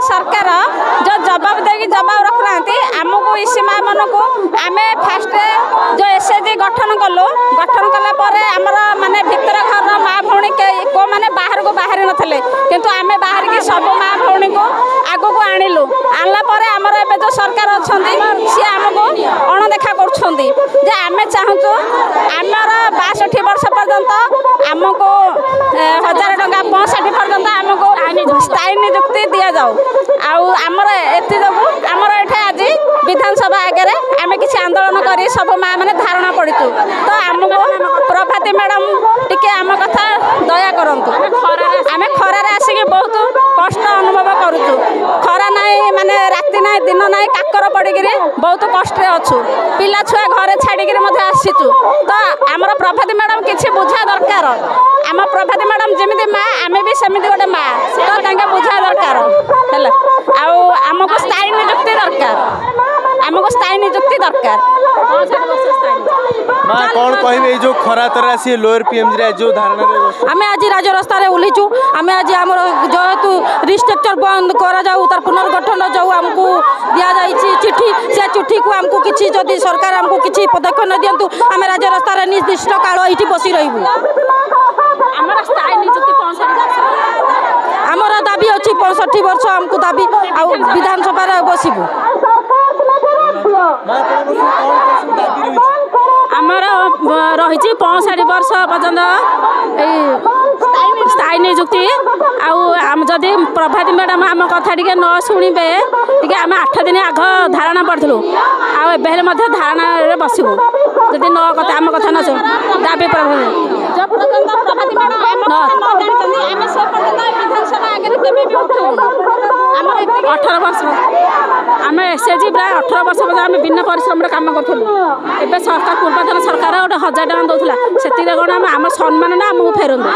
सरकार जो जवाब दे जवाब रखुना आमको इसी माँ मन को आम फास्ट जो एसएचजी गठन कलु गठन कला आमर माने भितर घर माँ भौणी को मैंने बाहर को बाहरी नथिले किंतु आम बाहर की सब माँ भौणी को आगू को आणिलु आनला आमर ए जो सरकार अच्छा सी आमको अणदेखा करें चाहूँ आमर 62 वर्ष पर्यंत आमको 1000 टंका 65 पर्यंत आमको स्थायी नियुक्ति दि जाऊ आमर एति जो आमर ये आज विधानसभा आगे आम किसी आंदोलन कर सब माँ मैंने धारणा पड़ीचु तो आमको प्रभाती मैडम टिके आम कथा दया करंतु आम खरार आसिक बहुत कष्ट अनुभव करुचु खरा ना माने राति ना दिन ना काकर पड़िक बहुत कष्ट अच्छु पिला छुआ घरे छाड़िक आसीचु तो आमर प्रभाती मैडम किसी बुझा दरकार आम प्रभाती मैडम जमी माँ आम भी सेमती गोटे माँ तो बुझा दरकार है आमको स्थायी नियुक्ति दरकार आमको स्थायी नियुक्ति दरकार कौन कहे जो खरा तरह आसी लोअर पीएमजी जो धारणा आम आज राजरास्तार ओह्लैचु आम आज आम जेहेतु रिस्ट्रक्चर बंद कर जाऊ तार पुनर्गठन जो आमको दि जाइए चिठी से चिठी को आमको किसी जदि सरकार आमको किसी पदक्षेप न दिंतु आम राजरास्तार निर्दिष्ट काल ये बसी रही आमर दाबी अच्छी 65 वर्ष आमको दाबी आ विधानसभा बसबू आमर रही 65 वर्ष पर्यंत स्थायी नियुक्ति आदि प्रभाती मैडम आम कथा टे न शुणे टे आम 8 दिन आग धारणा पड़ू आए धारणा बसबू जदि न कथा आम कथा न दाबी प्रभाती मैडम विधानसभा आगे 18 वर्ष आम एसएचजी प्राय 18 वर्ष पर्यटन आम बिना परिश्रम काम करूँ सरकार पूर्वतन सरकार गोटे 1000 टका दौला से कौन आम सम्मान ना आमको फेरंतु।